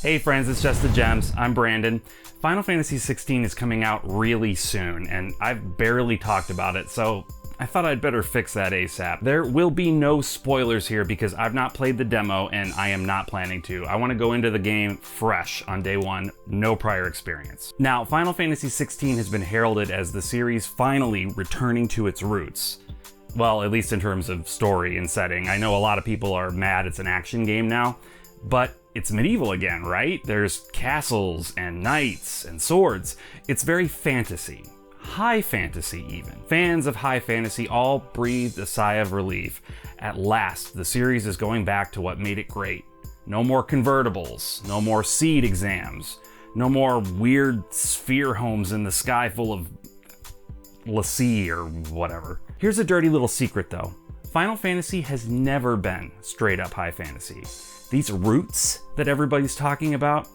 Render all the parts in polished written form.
Hey friends, it's Just the Gems. I'm Brandon. Final Fantasy XVI is coming out really soon, and I've barely talked about it, so I thought I'd better fix that ASAP. There will be no spoilers here because I've not played the demo and I am not planning to. I want to go into the game fresh on day one, no prior experience. Now, Final Fantasy XVI has been heralded as the series finally returning to its roots. Well, at least in terms of story and setting. I know a lot of people are mad it's an action game now, but it's medieval again, right? There's castles and knights and swords. It's very fantasy. High fantasy even. Fans of high fantasy all breathed a sigh of relief. At last, the series is going back to what made it great. No more convertibles, no more seed exams, no more weird sphere homes in the sky full of lassie or whatever. Here's a dirty little secret though. Final Fantasy has never been straight up high fantasy. These roots that everybody's talking about,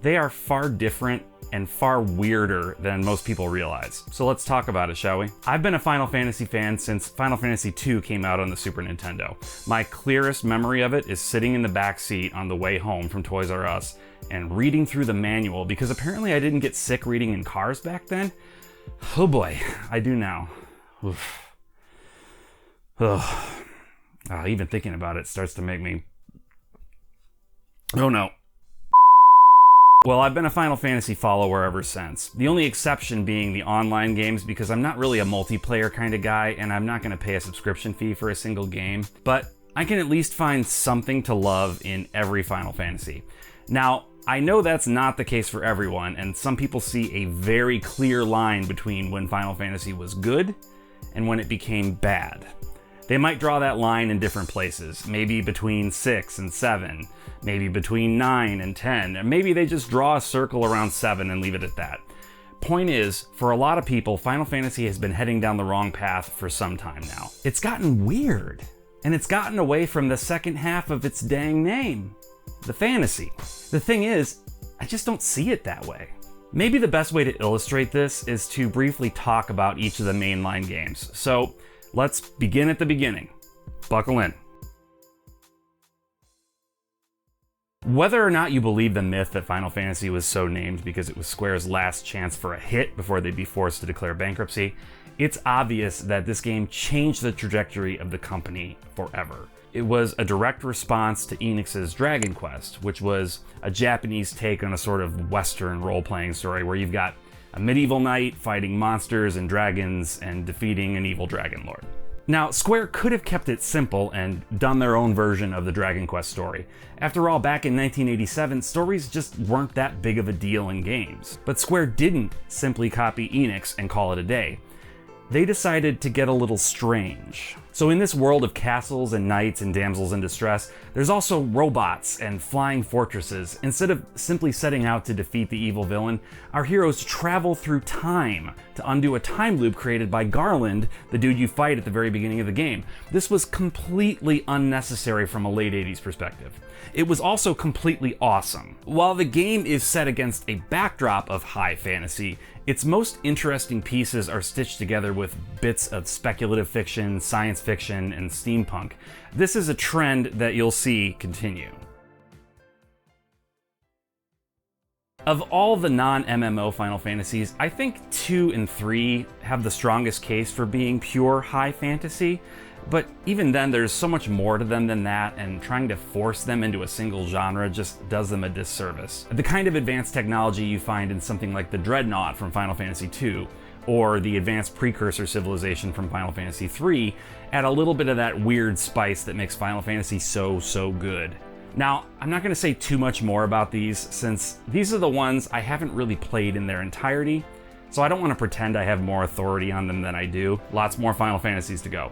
they are far different and far weirder than most people realize. So let's talk about it, shall we? I've been a Final Fantasy fan since Final Fantasy II came out on the Super Nintendo. My clearest memory of it is sitting in the back seat on the way home from Toys R Us and reading through the manual because apparently I didn't get sick reading in cars back then. Oh boy, I do now. Oof. Ugh. Even thinking about it starts to make me... Oh no. Well, I've been a Final Fantasy follower ever since. The only exception being the online games because I'm not really a multiplayer kind of guy and I'm not going to pay a subscription fee for a single game. But I can at least find something to love in every Final Fantasy. Now, I know that's not the case for everyone, and some people see a very clear line between when Final Fantasy was good and when it became bad. They might draw that line in different places, maybe between 6 and 7, maybe between 9 and 10, or maybe they just draw a circle around 7 and leave it at that. Point is, for a lot of people, Final Fantasy has been heading down the wrong path for some time now. It's gotten weird, and it's gotten away from the second half of its dang name, the fantasy. The thing is, I just don't see it that way. Maybe the best way to illustrate this is to briefly talk about each of the mainline games. So, let's begin at the beginning. Buckle in. Whether or not you believe the myth that Final Fantasy was so named because it was Square's last chance for a hit before they'd be forced to declare bankruptcy, it's obvious that this game changed the trajectory of the company forever. It was a direct response to Enix's Dragon Quest, which was a Japanese take on a sort of Western role-playing story where you've got a medieval knight fighting monsters and dragons and defeating an evil dragon lord. Now, Square could have kept it simple and done their own version of the Dragon Quest story. After all, back in 1987, stories just weren't that big of a deal in games. But Square didn't simply copy Enix and call it a day. They decided to get a little strange. So in this world of castles and knights and damsels in distress, there's also robots and flying fortresses. Instead of simply setting out to defeat the evil villain, our heroes travel through time to undo a time loop created by Garland, the dude you fight at the very beginning of the game. This was completely unnecessary from a late 80s perspective. It was also completely awesome. While the game is set against a backdrop of high fantasy, its most interesting pieces are stitched together with bits of speculative fiction, science fiction, and steampunk. This is a trend that you'll see continue. Of all the non-MMO Final Fantasies, I think 2 and 3 have the strongest case for being pure high fantasy, but even then there's so much more to them than that, and trying to force them into a single genre just does them a disservice. The kind of advanced technology you find in something like the Dreadnought from Final Fantasy II, or the advanced precursor civilization from Final Fantasy III, add a little bit of that weird spice that makes Final Fantasy so good. Now, I'm not going to say too much more about these, since these are the ones I haven't really played in their entirety, so I don't want to pretend I have more authority on them than I do. Lots more Final Fantasies to go.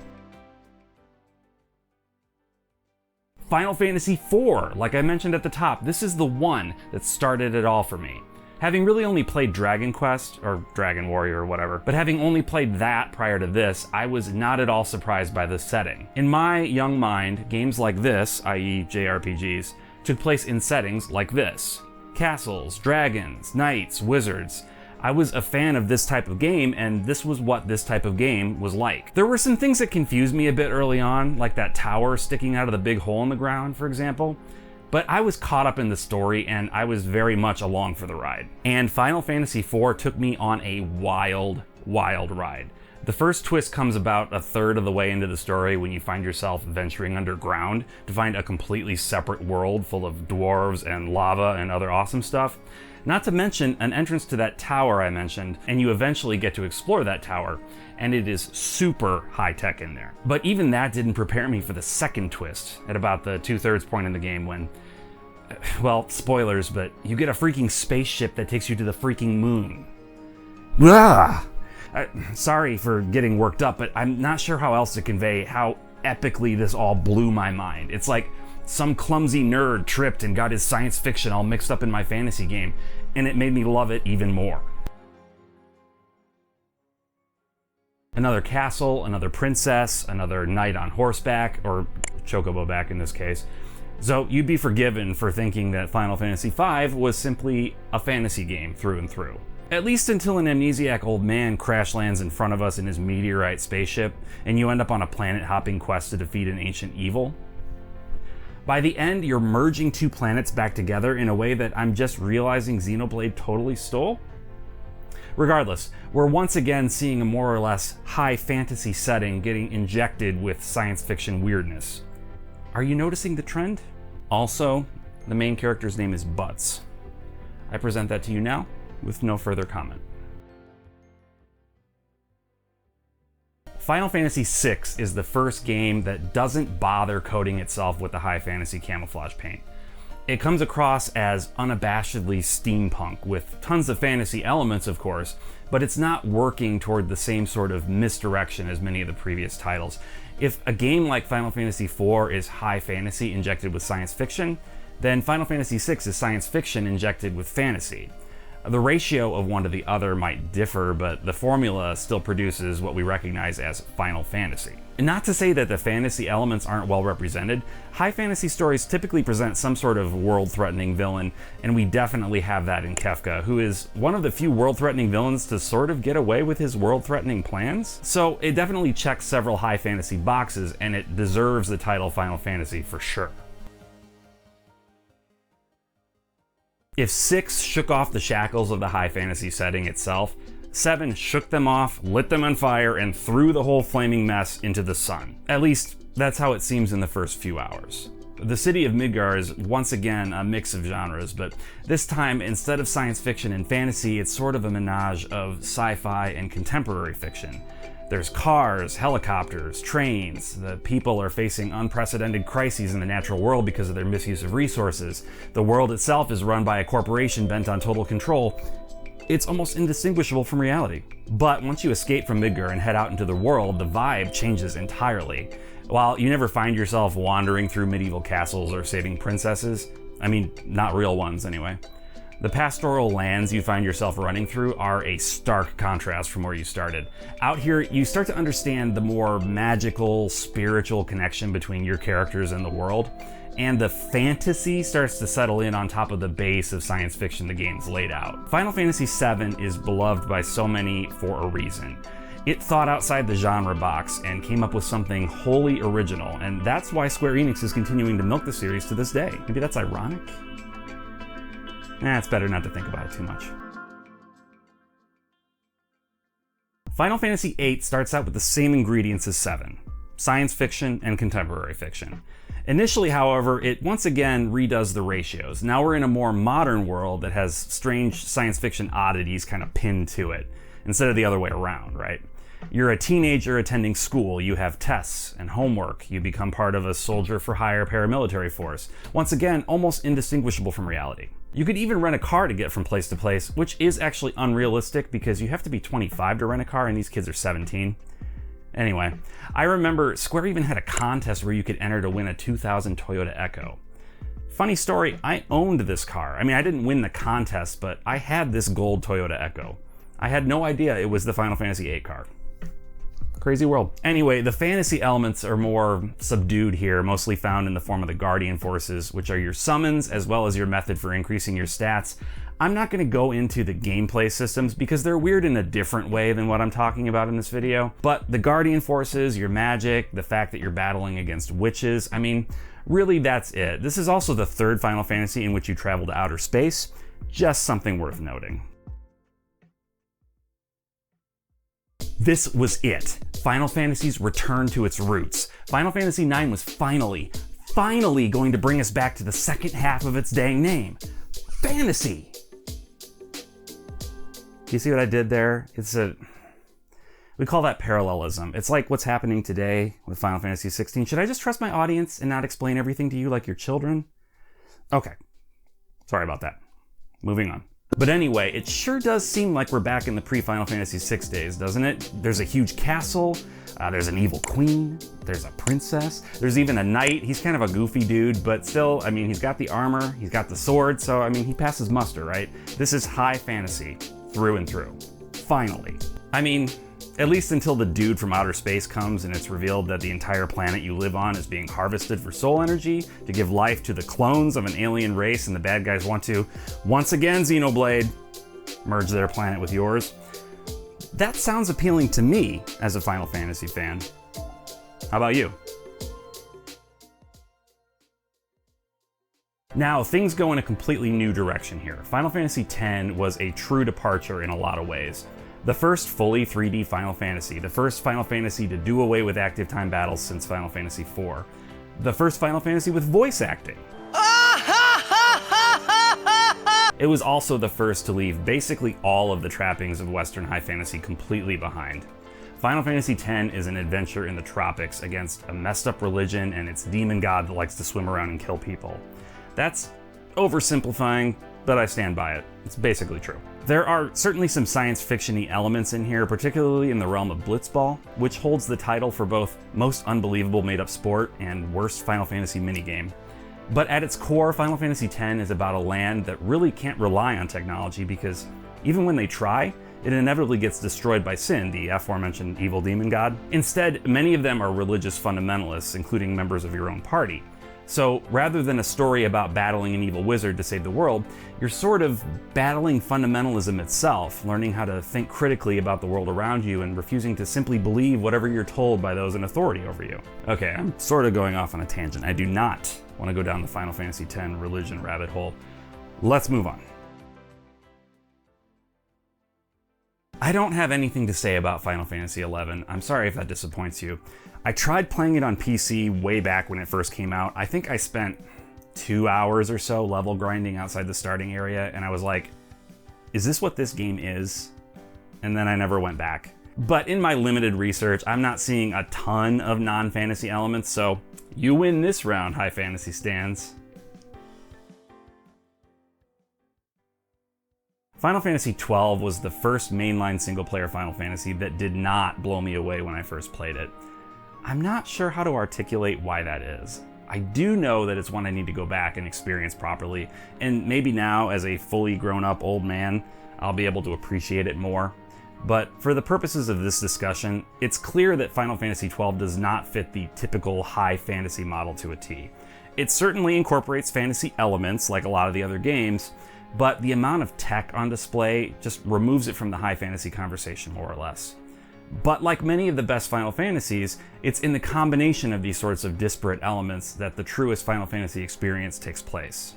Final Fantasy IV, like I mentioned at the top, this is the one that started it all for me. Having really only played Dragon Quest, or Dragon Warrior or whatever, but having only played that prior to this, I was not at all surprised by the setting. In my young mind, games like this, i.e. JRPGs, took place in settings like this. Castles, dragons, knights, wizards. I was a fan of this type of game, and this was what this type of game was like. There were some things that confused me a bit early on, like that tower sticking out of the big hole in the ground, for example. But I was caught up in the story and I was very much along for the ride. And Final Fantasy IV took me on a wild, wild ride. The first twist comes about a third of the way into the story when you find yourself venturing underground to find a completely separate world full of dwarves and lava and other awesome stuff. Not to mention an entrance to that tower I mentioned, and you eventually get to explore that tower, and it is super high-tech in there. But even that didn't prepare me for the second twist at about the 2/3 point in the game when, well, spoilers, but you get a freaking spaceship that takes you to the freaking moon. Blah! Sorry for getting worked up, but I'm not sure how else to convey how epically this all blew my mind. It's like some clumsy nerd tripped and got his science fiction all mixed up in my fantasy game, and it made me love it even more. Another castle, another princess, another knight on horseback, or chocobo back in this case. So you'd be forgiven for thinking that Final Fantasy V was simply a fantasy game through and through. At least until an amnesiac old man crash lands in front of us in his meteorite spaceship, and you end up on a planet-hopping quest to defeat an ancient evil. By the end, you're merging two planets back together in a way that I'm just realizing Xenoblade totally stole. Regardless, we're once again seeing a more or less high fantasy setting getting injected with science fiction weirdness. Are you noticing the trend? Also, the main character's name is Butts. I present that to you now with no further comment. Final Fantasy VI is the first game that doesn't bother coating itself with the high fantasy camouflage paint. It comes across as unabashedly steampunk, with tons of fantasy elements, of course, but it's not working toward the same sort of misdirection as many of the previous titles. If a game like Final Fantasy IV is high fantasy injected with science fiction, then Final Fantasy VI is science fiction injected with fantasy. The ratio of one to the other might differ, but the formula still produces what we recognize as Final Fantasy. And not to say that the fantasy elements aren't well represented, high fantasy stories typically present some sort of world-threatening villain, and we definitely have that in Kefka, who is one of the few world-threatening villains to sort of get away with his world-threatening plans. So it definitely checks several high fantasy boxes, and it deserves the title Final Fantasy for sure. If 6 shook off the shackles of the high fantasy setting itself, 7 shook them off, lit them on fire, and threw the whole flaming mess into the sun. At least, that's how it seems in the first few hours. The city of Midgar is once again a mix of genres, but this time, instead of science fiction and fantasy, it's sort of a menage of sci-fi and contemporary fiction. There's cars, helicopters, trains. The people are facing unprecedented crises in the natural world because of their misuse of resources. The world itself is run by a corporation bent on total control. It's almost indistinguishable from reality. But once you escape from Midgar and head out into the world, the vibe changes entirely. While you never find yourself wandering through medieval castles or saving princesses, I mean, not real ones anyway, the pastoral lands you find yourself running through are a stark contrast from where you started. Out here, you start to understand the more magical, spiritual connection between your characters and the world, and the fantasy starts to settle in on top of the base of science fiction the game's laid out. Final Fantasy VII is beloved by so many for a reason. It thought outside the genre box and came up with something wholly original, and that's why Square Enix is continuing to milk the series to this day. Maybe that's ironic? It's better not to think about it too much. Final Fantasy VIII starts out with the same ingredients as 7, science fiction and contemporary fiction. Initially, however, it once again redoes the ratios. Now we're in a more modern world that has strange science fiction oddities kind of pinned to it, instead of the other way around, right? You're a teenager attending school, you have tests and homework, you become part of a soldier for hire paramilitary force. Once again, almost indistinguishable from reality. You could even rent a car to get from place to place, which is actually unrealistic because you have to be 25 to rent a car and these kids are 17. Anyway, I remember Square even had a contest where you could enter to win a 2000 Toyota Echo. Funny story, I owned this car. I mean, I didn't win the contest, but I had this gold Toyota Echo. I had no idea it was the Final Fantasy VIII car. Crazy world. Anyway, the fantasy elements are more subdued here, mostly found in the form of the Guardian Forces, which are your summons as well as your method for increasing your stats. I'm not going to go into the gameplay systems because they're weird in a different way than what I'm talking about in this video. But the Guardian Forces, your magic, the fact that you're battling against witches, I mean, Really, that's it. This is also the third Final Fantasy in which you travel to outer space. Just something worth noting. This was it. Final Fantasy's return to its roots. Final Fantasy IX was finally going to bring us back to the second half of its dang name. Fantasy! You see what I did there? We call that parallelism. It's like what's happening today with Final Fantasy XVI. Should I just trust my audience and not explain everything to you like your children? Okay. Sorry about that. Moving on. But anyway, it sure does seem like we're back in the pre-Final Fantasy VI days, doesn't it? There's a huge castle, there's an evil queen, there's a princess, there's even a knight. He's kind of a goofy dude, but still, I mean, he's got the armor, he's got the sword, so I mean, he passes muster, right? This is high fantasy, through and through. Finally. I mean, at least until the dude from outer space comes and it's revealed that the entire planet you live on is being harvested for soul energy to give life to the clones of an alien race, and the bad guys want to, once again, Xenoblade, merge their planet with yours. That sounds appealing to me as a Final Fantasy fan. How about you? Now, things go in a completely new direction here. Final Fantasy X was a true departure in a lot of ways. The first fully 3D Final Fantasy, the first Final Fantasy to do away with active time battles since Final Fantasy IV, the first Final Fantasy with voice acting. It was also the first to leave basically all of the trappings of Western high fantasy completely behind. Final Fantasy X is an adventure in the tropics against a messed up religion and its demon god that likes to swim around and kill people. That's oversimplifying, but I stand by it. It's basically true. There are certainly some science fiction-y elements in here, particularly in the realm of Blitzball, which holds the title for both most unbelievable made-up sport and worst Final Fantasy minigame. But at its core, Final Fantasy X is about a land that really can't rely on technology because even when they try, it inevitably gets destroyed by Sin, the aforementioned evil demon god. Instead, many of them are religious fundamentalists, including members of your own party. So rather than a story about battling an evil wizard to save the world, you're sort of battling fundamentalism itself, learning how to think critically about the world around you and refusing to simply believe whatever you're told by those in authority over you. Okay, I'm sort of going off on a tangent. I do not want to go down the Final Fantasy X religion rabbit hole. Let's move on. I don't have anything to say about Final Fantasy XI. I'm sorry if that disappoints you. I tried playing it on PC way back when it first came out. I think I spent 2 hours or so level grinding outside the starting area, and I was like, is this what this game is? And then I never went back. But in my limited research, I'm not seeing a ton of non-fantasy elements, so you win this round, high fantasy stans. Final Fantasy XII was the first mainline single-player Final Fantasy that did not blow me away when I first played it. I'm not sure how to articulate why that is. I do know that it's one I need to go back and experience properly, and maybe now, as a fully grown-up old man, I'll be able to appreciate it more. But for the purposes of this discussion, it's clear that Final Fantasy XII does not fit the typical high fantasy model to a T. It certainly incorporates fantasy elements like a lot of the other games, but the amount of tech on display just removes it from the high fantasy conversation, more or less. But like many of the best Final Fantasies, it's in the combination of these sorts of disparate elements that the truest Final Fantasy experience takes place.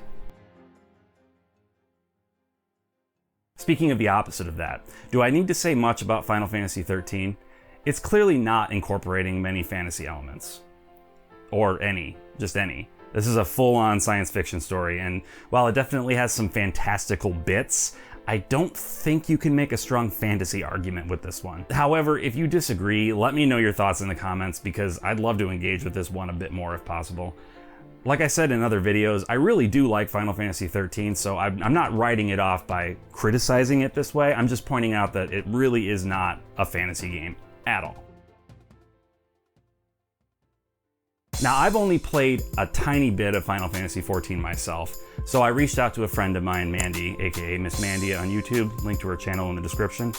Speaking of the opposite of that, do I need to say much about Final Fantasy XIII? It's clearly not incorporating many fantasy elements. Or any, just any. This is a full-on science fiction story, and while it definitely has some fantastical bits, I don't think you can make a strong fantasy argument with this one. However, if you disagree, let me know your thoughts in the comments because I'd love to engage with this one a bit more if possible. Like I said in other videos, I really do like Final Fantasy XIII, so I'm not writing it off by criticizing it this way. I'm just pointing out that it really is not a fantasy game at all. Now, I've only played a tiny bit of Final Fantasy XIV myself, so I reached out to a friend of mine, Mandy, aka Miss Mandy on YouTube, link to her channel in the description.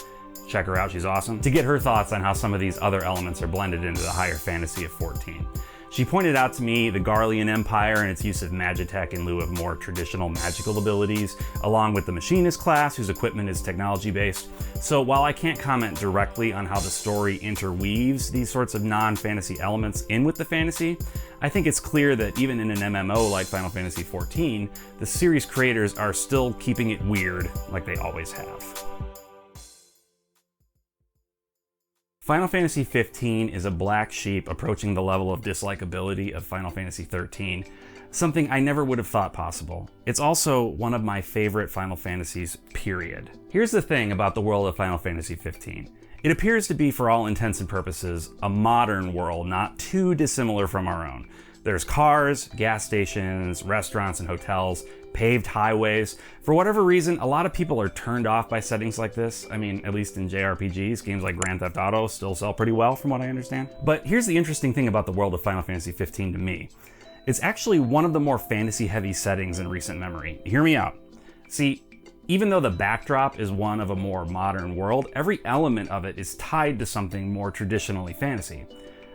Check her out, she's awesome, to get her thoughts on how some of these other elements are blended into the higher fantasy of 14. She pointed out to me the Garlean Empire and its use of magitech in lieu of more traditional magical abilities, along with the Machinist class, whose equipment is technology-based. So while I can't comment directly on how the story interweaves these sorts of non-fantasy elements in with the fantasy, I think it's clear that even in an MMO like Final Fantasy XIV, the series creators are still keeping it weird like they always have. Final Fantasy XV is a black sheep approaching the level of dislikability of Final Fantasy XIII, something I never would have thought possible. It's also one of my favorite Final Fantasies, period. Here's the thing about the world of Final Fantasy XV. It appears to be, for all intents and purposes, a modern world not too dissimilar from our own. There's cars, gas stations, restaurants and hotels, paved highways. For whatever reason, a lot of people are turned off by settings like this. I mean, at least in JRPGs, games like Grand Theft Auto still sell pretty well from what I understand. But here's the interesting thing about the world of Final Fantasy XV to me. It's actually one of the more fantasy-heavy settings in recent memory. Hear me out. See, even though the backdrop is one of a more modern world, every element of it is tied to something more traditionally fantasy.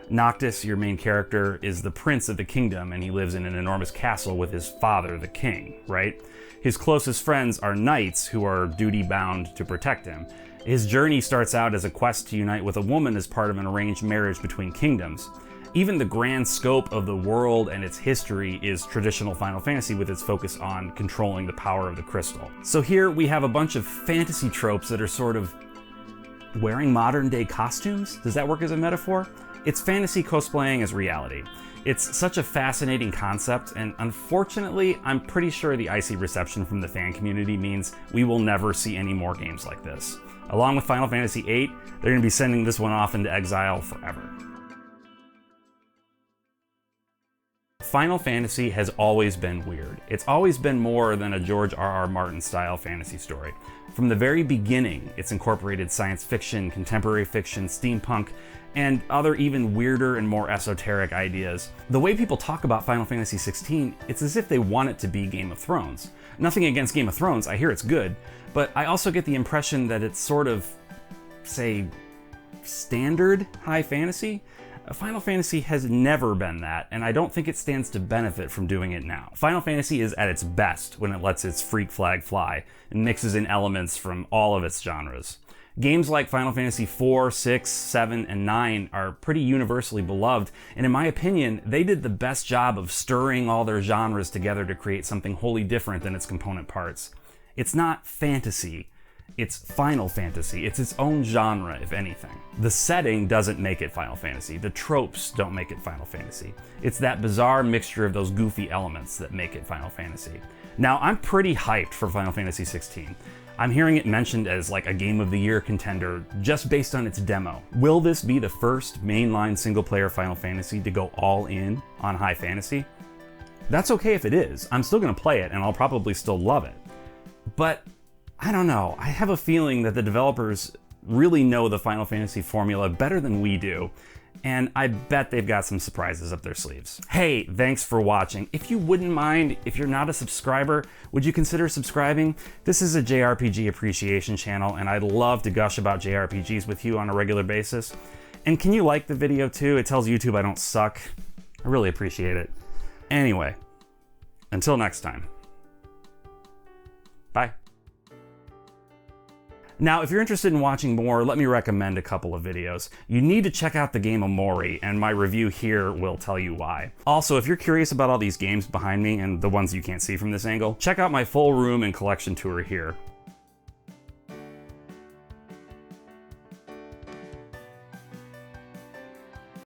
Noctis, your main character, is the prince of the kingdom, and he lives in an enormous castle with his father, the king, right? His closest friends are knights who are duty-bound to protect him. His journey starts out as a quest to unite with a woman as part of an arranged marriage between kingdoms. Even the grand scope of the world and its history is traditional Final Fantasy, with its focus on controlling the power of the crystal. So here we have a bunch of fantasy tropes that are sort of wearing modern-day costumes? Does that work as a metaphor? It's fantasy cosplaying as reality. It's such a fascinating concept, and unfortunately, I'm pretty sure the icy reception from the fan community means we will never see any more games like this. Along with Final Fantasy VIII, they're going to be sending this one off into exile forever. Final Fantasy has always been weird. It's always been more than a George R.R. Martin-style fantasy story. From the very beginning, it's incorporated science fiction, contemporary fiction, steampunk, and other even weirder and more esoteric ideas. The way people talk about Final Fantasy XVI, it's as if they want it to be Game of Thrones. Nothing against Game of Thrones, I hear it's good, but I also get the impression that it's sort of, say, standard high fantasy. Final Fantasy has never been that, and I don't think it stands to benefit from doing it now. Final Fantasy is at its best when it lets its freak flag fly and mixes in elements from all of its genres. Games like Final Fantasy IV, VI, VII, and IX are pretty universally beloved, and in my opinion, they did the best job of stirring all their genres together to create something wholly different than its component parts. It's not fantasy. It's Final Fantasy. It's its own genre, if anything. The setting doesn't make it Final Fantasy. The tropes don't make it Final Fantasy. It's that bizarre mixture of those goofy elements that make it Final Fantasy. Now, I'm pretty hyped for Final Fantasy XVI. I'm hearing it mentioned as like a Game of the Year contender just based on its demo. Will this be the first mainline single-player Final Fantasy to go all in on high fantasy? That's okay if it is. I'm still gonna play it and I'll probably still love it. But I don't know, I have a feeling that the developers really know the Final Fantasy formula better than we do, and I bet they've got some surprises up their sleeves. Hey, thanks for watching. If you wouldn't mind, if you're not a subscriber, would you consider subscribing? This is a JRPG appreciation channel, and I'd love to gush about JRPGs with you on a regular basis. And can you like the video too? It tells YouTube I don't suck. I really appreciate it. Anyway, until next time. Bye. Now, if you're interested in watching more, let me recommend a couple of videos. You need to check out the game Omori, and my review here will tell you why. Also, if you're curious about all these games behind me and the ones you can't see from this angle, check out my full room and collection tour here.